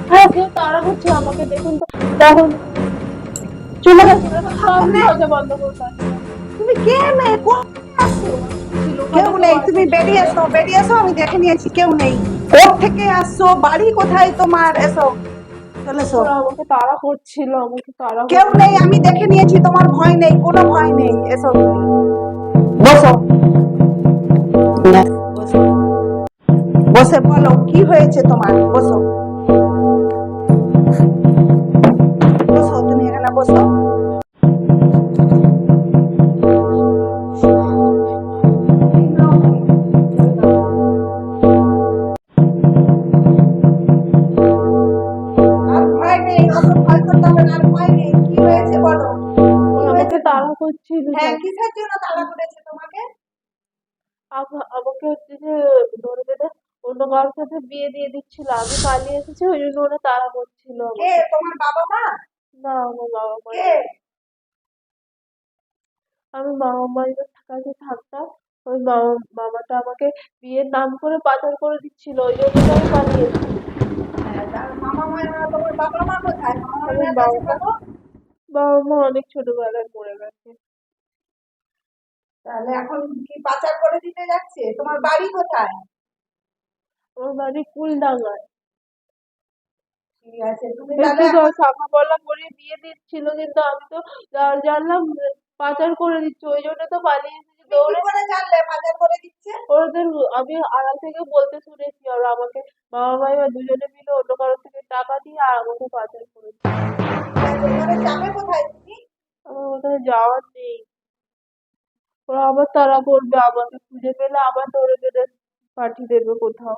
হ্যাঁ, কেউ তাড়া করছে আমাকে, দেখুন তো, দেখুন চলে গেছে, সব দরজা বন্ধ করে পাচ্ছে। তুমি কে মেয়ে? কেউ নেই, তুমি বেরিয়ে এসো, বেরিয়ে এসো, আমি দেখে নিয়েছি কেউ নেই। কোথা থেকে আসছো, বাড়ি কোথায় তোমার? এসো, চলে এসো। ওরা আমাকে তাড়া করছিল, আমাকে তাড়া কেউ নেই, আমি দেখে নিয়েছি, তোমার ভয় নেই, কোনো ভয় নেই। এসো, তুমি বসো, বসো, বসে বলো কি হয়েছে তোমার। বসো, বসো, তুমি এখানে বসো। আর ভয় নেই, কত ভয় করতে হবে না, আর ভয় নেই। কি হয়েছে বলো, কি আমাকে হয়েছে? তাড়া করছিল। হ্যাঁ, কিসের জন্য তাড়া করেছে তোমাকে? আমাকে হচ্ছে যে ধরে বেঁধে অন্য কারোর সাথে বিয়ে দিয়ে দিচ্ছিল, আমি পালিয়ে এসেছি, ওই জন্য ওরা তাড়া করছিল কে, আমাকে। তোমার বাবা মা? না, আমার বাবা মা কে? নেই। আমি বাবা মায়ের কাছে থাকতাম। ওই মামাটা আমাকে বিয়ের নাম করে পাচার করে দিচ্ছিল, ওই জন্য তো আমি পালিয়ে এসেছি। হ্যাঁ, তার মামা মা, তোমার বাবা মা কোথায়? মামা আমার মায়ের কাছে বাবা থাকো। বাবা মা অনেক ছোটবেলায় মরে গেছে। তাহলে এখন কি পাচার করে দিতে যাচ্ছে? তোমার বাড়ি কোথায়? আমার বাড়ি কুলডাঙ্গায়। ঠিক আছে, তুমি একটু তাহলে এখন শাখা পলা পরিয়ে বিয়ে দিচ্ছিল, কিন্তু আমি তো জানলাম পাচার করে দিচ্ছে, ওই জন্য তো পালিয়ে এসেছি তুমি কি দৌড়ে। করে জানলে পাচার করে দিচ্ছে? ওদের আমি আড়াল থেকে বলতে শুনেছি, আর আমাকে বাবা মাইমা দুজনে মিলে অন্য কারোর থেকে টাকা দিয়ে আর আমাকে পাচার করে দিচ্ছে। এবারে যাবে কোথায় তুমি? আমার কোথাও যাওয়ার নেই। ওরা আবার তাড়া করবে, আমাকে খুঁজে পেলে আবার ধরে বেঁধে পাঠিয়ে দেবে কোথাও।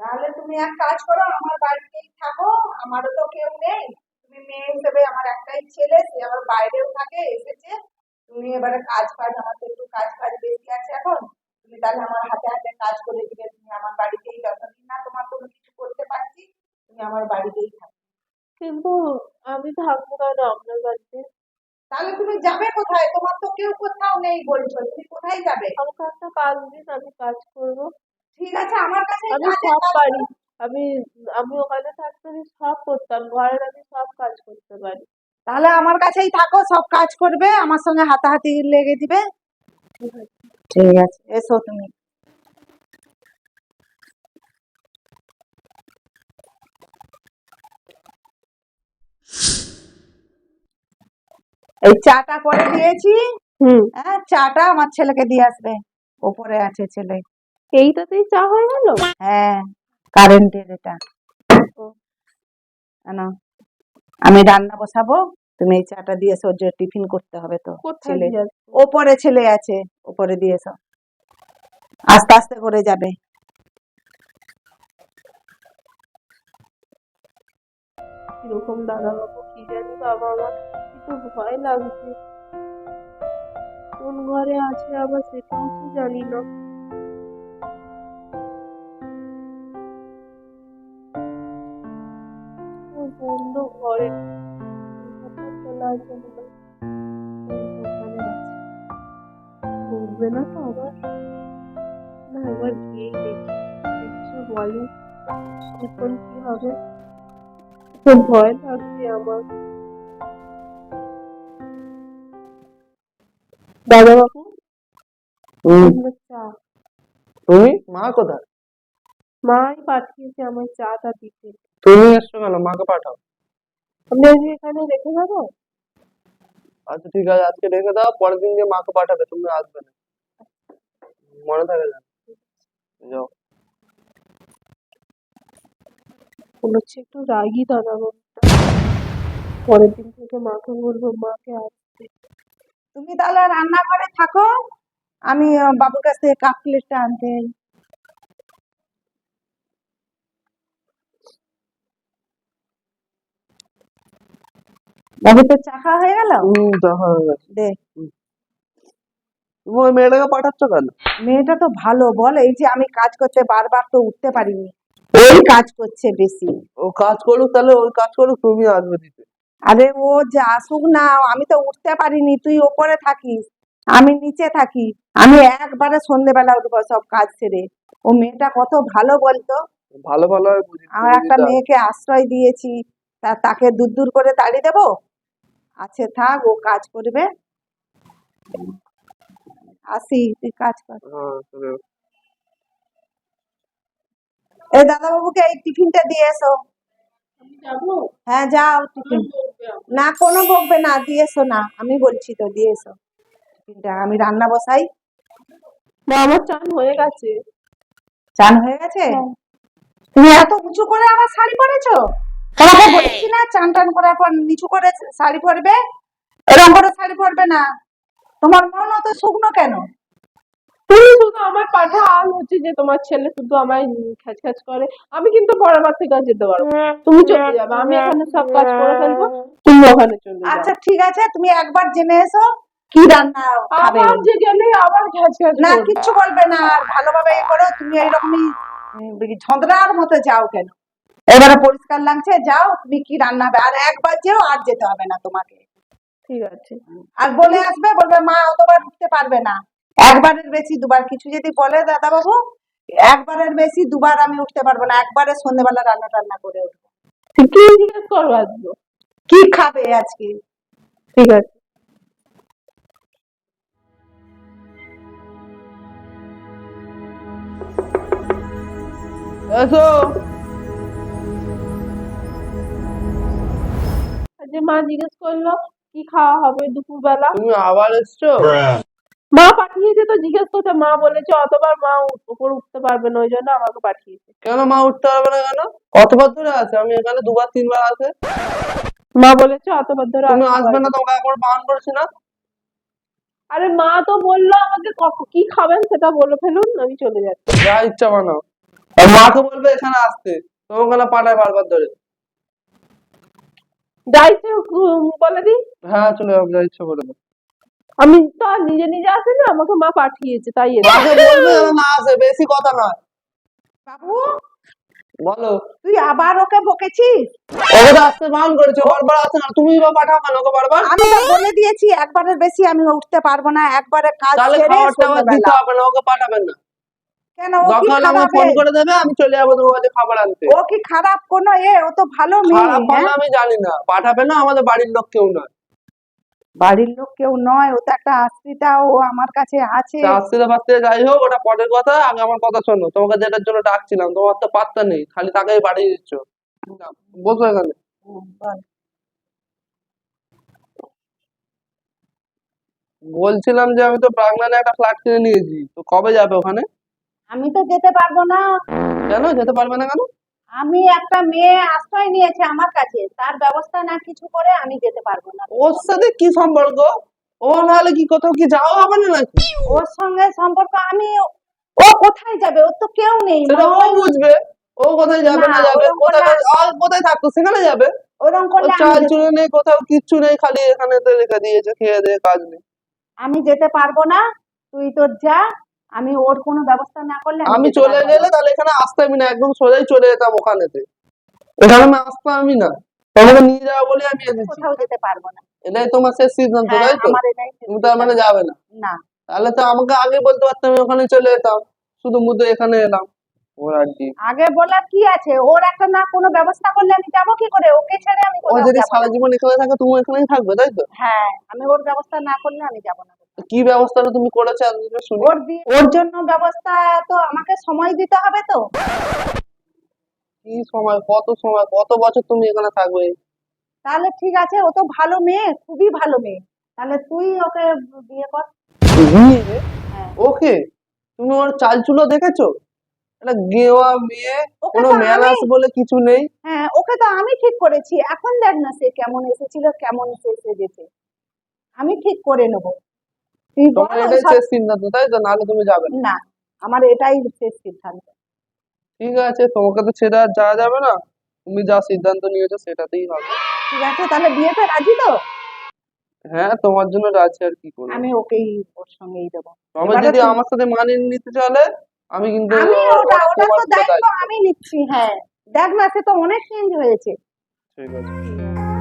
তাহলে তুমি এক কাজ করো, আমার বাড়িতেই থাকো। আমারও তো কেউ নেই, তুমি মেয়ে হিসেবে, আমার একটাই ছেলে, সে আবার বাইরেও থাকে, এসেছে। তুমি এবারে কাজ ফাজ, আমার তো একটু কাজ ফাজ বেশি আছে এখন, তুমি তাহলে আমার হাতে হাতে কাজ করে দিবে। তুমি আমার বাড়িতেই, যতদিন না তোমার কোনো কিছু করতে পারছি, তুমি আমার বাড়িতেই থাকো। কিন্তু আমি থাকবো কেন আপনার বাড়িতে? তাহলে তুমি যাবে কোথায়? তোমার তো কেউ কোথাও নেই বলছো, তুমি কোথায় যাবে? আমাকে একটা কাজ দিন, আমি কাজ করবো। ঠিক আছে, আমার কাছেই আমি কাজের সব কাজ পারি। করো। আমি আমি ওখানে থাকতে আমি সব করতাম, ঘরের আমি সব কাজ করতে পারি। তাহলে আমার কাছেই থাকো, সব কাজ করবে, আমার সঙ্গে হাতাহাতি লেগে দিবে। ঠিক আছে। ঠিক আছে, এসো তুমি। এই চাটা করে দিয়েছি। হ্যাঁ, চাটা আমার ছেলেকে দিয়ে আসবে, ওপরে আছে ছেলে। এইটাতেই চা হয়ে গেল? হ্যাঁ, কারেন্টের এটা। ও, জানো, আমি রান্না বসাবো, তুমি এই চাটা দিয়ে এসো, যে টিফিন করতে হবে তো। কোথায় ছেলে দিয়ে আসবো? ওপরে, ছেলে আছে ওপরে, দিয়ে এসো, আস্তে আস্তে করে যাবে। কিরকম দাদা বাবু কি জানি, বাবা আমার একটু ভয় লাগছে। কোন ঘরে আছে আবার সেটাও তো জানি না। ও বন্ধ ঘরে, দরজাটা খোলা আছে মনে হয়। ওই তো ওখানে আছে। ঢুকবে না তো আবার? না, একবার গিয়েই দেখি, কিছু বলে এখন কি হবে। খুব ভয় লাগছে আমার। দাদা বাবু, আপনার চা। তুমি মা কোথায়? মাই পাঠিয়েছে আমায় চাটা দিতে। তুমি এসছো কেন? মাকে পাঠাও। আমি আজকে এখানে রেখে যাবো? আচ্ছা ঠিক আছে, আজকে রেখে দাও, পরের দিন দিয়ে মাকে পাঠাবে, তুমি আসবে না, মনে থাকে যেন। যাও। বলেছে একটু রাগী দাদা বাবু। পরের দিন থেকে মাকে বলবো মাকে আসতে। তুমি তাহলে রান্নাঘরে থাকো, আমি বাবুর কাছ থেকে কাপ প্লেটটা আনতে যাই। বাবু, তো চা খাওয়া হয়ে গেল? দেখা হয়ে গেছে। দে। তুমি ওই মেয়েটাকে পাঠাচ্ছ কেন? মেয়েটা তো ভালো, বল, এই যে আমি কাজ করতে বারবার তো উঠতে পারিনি, ওই কাজ করছে বেশি। ও কাজ করুক, তাহলে ওই কাজ করুক, তুমি আসবে দিতে। আরে ও যে আসুক না, আমি তো উঠতে পারিনি, তুই ওপরে থাকিস, আমি নিচে থাকি। আমি একবারে সন্ধ্যেবেলা উঠবো সব কাজ সেরে। ও মেয়েটা কত ভালো বলতো। ভালো ভালো হয় বুঝি আমার একটা মেয়েকে আশ্রয় দিয়েছি, তাকে দূর দূর করে তাড়িয়ে দেবো? আছে থাক, ও কাজ করবে। আসি, তুই কাজ কর। হ্যাঁ চলে এসো। এই দাদা বাবুকে এই টিফিনটা দিয়ে এসো। যাবো? হ্যাঁ যাও, টিফিন। না, কোনো বকবে না, দিয়ে এসো না, আমি বলছি তো, দিয়ে এসো টিফিনটা। আমি রান্না বসাই। না, আমার চান হয়ে গেছে। চান হয়ে গেছে? হ্যাঁ। তুমি এত উঁচু করে আমার শাড়ি পরেছো? তোমাকে বলেছি না চান টান করার পর নিচু করে শাড়ি পরবে? এরকম করে শাড়ি পরবে না। তোমার মন অত শুকনো কেন? তুমি শুধু আমার পাঠা আল হচ্ছে যে তোমার ছেলে শুধু আমায় খ্যাচ খ্যাচ করে। আমি কিন্তু পরের বার থেকে আর যেতে পারবো না। তুমি চলে যাবে, আমি এখানে সব কাজ করে ফেলবো, তুমি ওখানে চলে যাবে। আচ্ছা ঠিক আছে, তুমি একবার জেনে এসো কি রান্না খাবে। আবার যে গেলে আবার খ্যাচ খ্যাচ না, করবে। কিচ্ছু বলবে না, আর ভালোভাবে এ করো। তুমি এইরকমই ঝগড়ার মতো যাও কেন? এবারে পরিষ্কার লাগছে, যাও। তুমি কি রান্না হবে, আর একবার যেও, আর যেতে হবে না তোমাকে। ঠিক আছে। আর বলে আসবে, বলবে মা অতবার উঠতে পারবে না। একবারের বেশি দুবার কিছু যদি বলে দাদা বাবু, একবারের বেশি দুবার আমি উঠতে পারবো না। একবারে সন্ধ্যেবেলা রান্না টান্না করে উঠবো। কি জিজ্ঞেস করবো আসবো? কি খাবে আজকে? ঠিক আছে। এসো। যে মা জিজ্ঞেস করলো কি খাওয়া হবে দুপুরবেলা। তুমি আবার এসছো? মা পাঠিয়েছে তো জিজ্ঞেস করতে, মা বলেছে অতবার মা উপর উঠতে পারবে না, ওই জন্য আমাকে পাঠিয়েছে। কেন মা উঠতে পারবে না কেন? কতবার ধরে আছে? আমি এখানে দুবার তিনবার আছে। মা বলেছে অতবার ধরে তুমি আসতে আসবে পারবে না, না। তোমাকে একবার বারণ করেছি না? আরে মা তো বললো আমাকে কি খাবেন সেটা বলে ফেলুন, আমি চলে যাচ্ছি। যা ইচ্ছা বানাও। আর মাকে বলবে এখানে আসতে, তোমাকে ওখানে পাঠায় বারবার ধরে। যাইছে বলে দি। হ্যাঁ চলে যাবো, যা ইচ্ছা করে দাও। আমি তো আর নিজে নিজে আসিনি, আমাকে মা পাঠিয়েছে তাই এসেছি। মাকে বলবে যেন না আসে, বেশি কথা নয়। বাবু, বলো। তুই আবার ওকে বকেছিস? ওকে তো আসতে বারণ করেছো, বারবার আসে না, তুমি বা পাঠাও কেন ওকে বারবার? আমি তো বলে দিয়েছি একবারের বেশি আমি উঠতে পারবো না। একবারে কাজ তাহলে ছেড়ে খাবার টাবার দিতে সন্ধ্যেবেলা। হবে না, ওকে পাঠাবেন না। কেন, ও কি দরকার হলে আমাকে খারাপ? ফোন করে দেবে, আমি চলে যাবো তোমার কাছে খাবার আনতে। ও কি খারাপ কোনো ও তো ভালো মেয়ে। খারাপ ভালো হ্যাঁ, আমি জানি না, পাঠাবে না, আমাদের বাড়ির লোক কেউ নয়। বাড়ির লোক কেউ নয়, ও তো একটা আশ্রিতা, ও আমার কাছে আছে। আসতে পারতে যাই হোক, ওটা পরের কথা। আগে আমার কথা শোনো, তোমাকে যেটার জন্য ডাকছিলাম তোমার তো পাত্তা নেই, খালি তাকেই পাঠিয়ে দিচ্ছ। না, বসো এখানে। বল। বলছিলাম যে আমি তো প্রাগনানে একটা ফ্ল্যাট কিনে নিয়েছি, তো কবে যাবে ওখানে? আমি তো যেতে পারবো না। কেন যেতে পারবে না কেন? আমি একটা মেয়ে আশ্রয় নিয়েছে আমার কাছে, তার ব্যবস্থা না কিছু করে আমি যেতে পারবো না। ওর সাথে কি সম্পর্ক? ও নাহলে কি কোথাও কি যাওয়া হবে না নাকি? ওর সঙ্গে সম্পর্ক আমি, ও কোথায় যাবে? ওর তো কেউ নেই। সেটা ও বুঝবে। ও কোথায় যাবে না, না যাবে, ওরকম কোথায় করলে, কোথায় থাকতো সেখানে যাবে। ওরকম ওর করলে চাল চুলো নেই, কোথাও কিচ্ছু নেই, খালি এখানে তো রেখে দিয়েছে, খেয়ে দিয়ে কাজ নেই। আমি যেতে পারবো না। তুই তোর যা, আমি ওর কোনো ব্যবস্থা না করলে আমি আমি যেতে চলে পারবো গেলে না। তাহলে এখানে আসতামই না, একদম সোজাই চলে যেতাম ওখানেতে। এখানে আমি আসতামই না, তোমাকে নিয়ে যাবো বলে আমি এসেছি। কোথাও যেতে পারবো না। এটাই তোমার শেষ সিদ্ধান্ত, হ্যাঁ, তাই তো? আমার এটাই তুমি তার মানে যাবে না? না। তাহলে তো আমাকে আগে বলতে পারতাম, আমি ওখানে চলে যেতাম, শুধু মুদ্রে এখানে এলাম। ওর আর কি। আগে বলার কি আছে? ওর একটা না কোনো ব্যবস্থা করলে আমি যাবো কি করে? ওকে ছেড়ে আমি ও কোথাও যদি যাবো সারা না। জীবন এখানে থাকে, তুমি এখানেই থাকবে, তাই তো? হ্যাঁ, আমি ওর ব্যবস্থা না করলে আমি যাবো না। তো কি ব্যবস্থাটা তুমি করেছো আজকে শুনি? ওর জন্য ব্যবস্থা তো আমাকে সময় দিতে হবে তো। কি সময়, কত বছর তুমি এখানে থাকবে? তাহলে ঠিক আছে, ও তো ভালো মেয়ে, খুবই ভালো মেয়ে। তাহলে তুই ওকে বিয়ে কর। বিয়ে? হ্যাঁ, ওকে? তুমি ওর চাল চুলো দেখেছো? একটা গেওয়া মেয়ে, ওকে কোনো তো আমি, ম্যানার্স বলে কিছু নেই। হ্যাঁ ওকে তো আমি ঠিক করেছি। এখন দেখ না সে কেমন এসেছিল, কেমন সে সেজেছে। আমি ঠিক করে নেবো। তুই তোমার বল এটাই ওইসব। শেষ সিদ্ধান্ত, তাই তো? নাহলে তুমি যাবে না। না, আমার এটাই শেষ সিদ্ধান্ত। ঠিক আছে, তোমাকে তো ছেড়ে আর যাওয়া যাবে না, তুমি যা সিদ্ধান্ত নিয়েছো সেটাতেই হবে। ঠিক আছে, তাহলে বিয়েতে রাজি তো? হ্যাঁ তোমার জন্য রাজি, আর কি করবো। আমি ওকেই, ওর সঙ্গেই দেবো। তবে এবারে যদি আমার সাথে মানিয়ে নিতে চলে, আমি কিন্তু আমি ওটা ওটা ওটা তোমার তো পুরো দায়িত্ব দায়িত্ব। আমি নিচ্ছি। হ্যাঁ, দেখ না সে তো অনেক চেঞ্জ হয়েছে। ঠিক আছে।